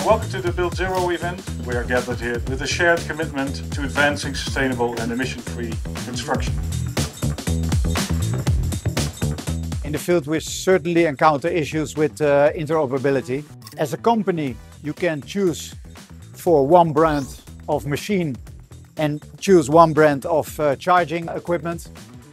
Welcome to the BuildZero event. We are gathered here with a shared commitment to advancing sustainable and emission-free construction. In the field we certainly encounter issues with interoperability. As a company you can choose for one brand of machine and choose one brand of charging equipment.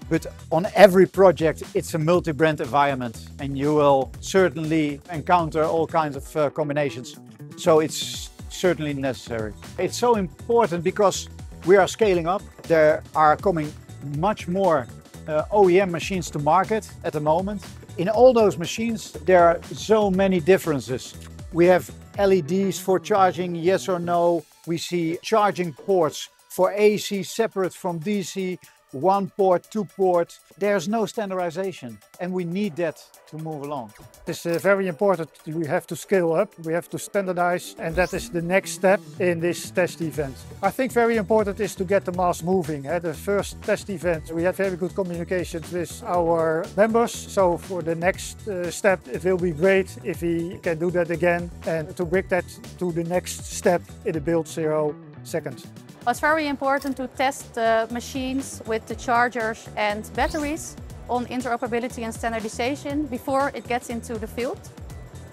But on every project it's a multi-brand environment and you will certainly encounter all kinds of combinations. So it's certainly necessary. It's so important because we are scaling up. There are coming much more OEM machines to market at the moment. In all those machines there are so many differences. We have LEDs for charging, yes or no. We see charging ports for AC separate from DC, one port, two port. There's no standardization and we need that to move along. It's very important. We have to scale up, we have to standardize, and that is the next step in this test event. I think very important is to get the mass moving. At the first test event we had very good communications with our members, so for the next step it will be great if we can do that again and to bring that to the next step in the BuildZero second. It's very important to test the machines with the chargers and batteries on interoperability and standardization before it gets into the field.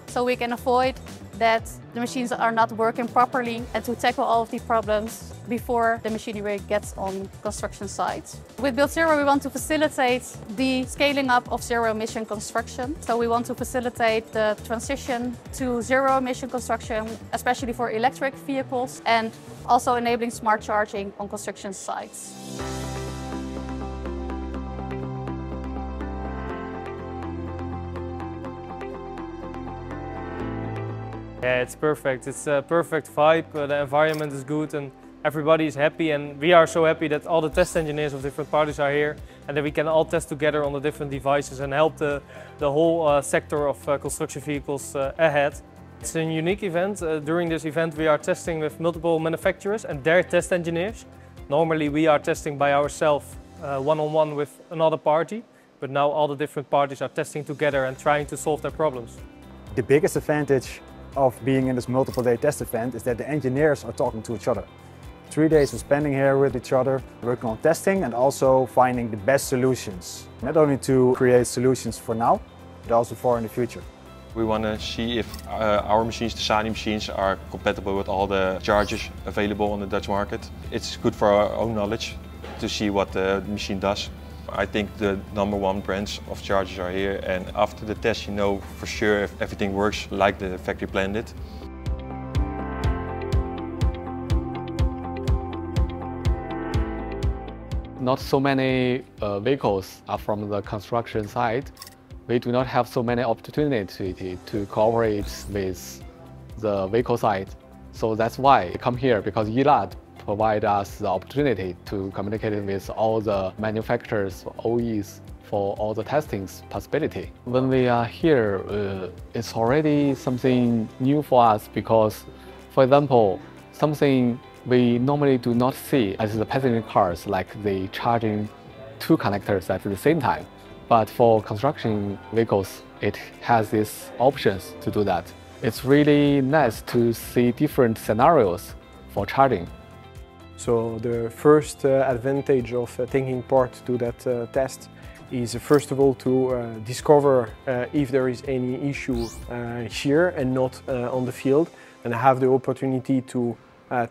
So we can avoid that the machines are not working properly and to tackle all of the problems before the machinery gets on construction sites. With BuildZero we want to facilitate the scaling up of zero-emission construction. So we want to facilitate the transition to zero-emission construction, especially for electric vehicles, and also enabling smart charging on construction sites. Yeah, it's perfect. It's a perfect vibe. The environment is good and everybody is happy, and we are so happy that all the test engineers of different parties are here and that we can all test together on the different devices and help the whole sector of construction vehicles ahead. It's a unique event. During this event we are testing with multiple manufacturers and their test engineers. Normally we are testing by ourselves one-on-one with another party, but now all the different parties are testing together and trying to solve their problems. The biggest advantage of being in this multiple day test event is that the engineers are talking to each other. 3 days of spending here with each other, working on testing and also finding the best solutions. Not only to create solutions for now, but also for in the future. We want to see if our machines, the SANI machines, are compatible with all the chargers available on the Dutch market. It's good for our own knowledge to see what the machine does. I think the #1 brands of chargers are here, and after the test you know for sure if everything works like the factory planned it. Not so many vehicles are from the construction side. We do not have so many opportunity to cooperate with the vehicle side. So that's why we come here, because Elaad provide us the opportunity to communicate with all the manufacturers, OEs, for all the testing possibility. When we are here, it's already something new for us because, for example, something we normally do not see as the passenger cars, like the charging 2 connectors at the same time. But for construction vehicles, it has these options to do that. It's really nice to see different scenarios for charging. So the first advantage of taking part to that test is first of all to discover if there is any issue here and not on the field, and have the opportunity to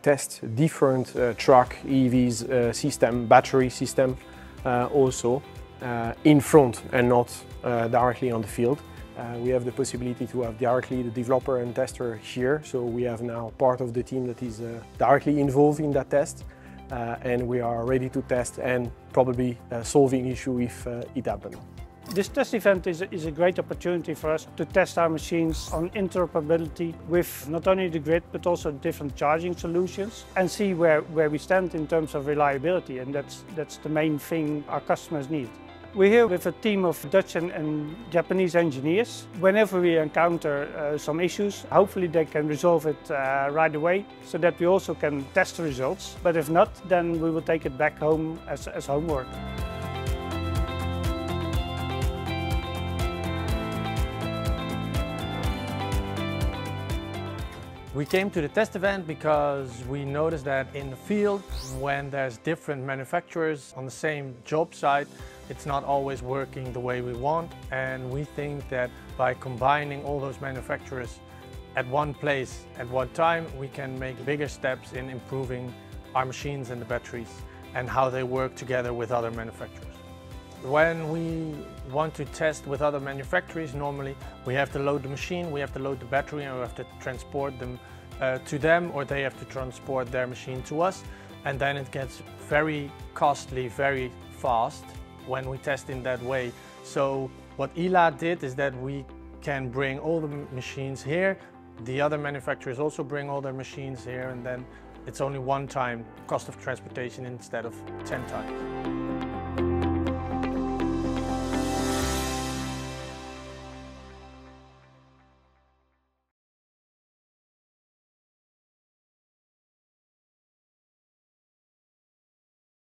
test different truck, EVs system, battery system also in front and not directly on the field. We have the possibility to have directly the developer and tester here, so we have now part of the team that is directly involved in that test, and we are ready to test and probably solving issue if it happens. This test event is a great opportunity for us to test our machines on interoperability with not only the grid but also different charging solutions, and see where we stand in terms of reliability, and that's the main thing our customers need. We're here with a team of Dutch and Japanese engineers. Whenever we encounter some issues, hopefully they can resolve it right away so that we also can test the results. But if not, then we will take it back home as homework. We came to the test event because we noticed that in the field, when there's different manufacturers on the same job site, it's not always working the way we want. And we think that by combining all those manufacturers at one place at one time, we can make bigger steps in improving our machines and the batteries and how they work together with other manufacturers. When we want to test with other manufacturers, normally we have to load the machine, we have to load the battery, and we have to transport them to them, or they have to transport their machine to us. And then it gets very costly, very fast when we test in that way. So what Elaad did is that we can bring all the machines here. The other manufacturers also bring all their machines here, and then it's only one time cost of transportation instead of 10 times.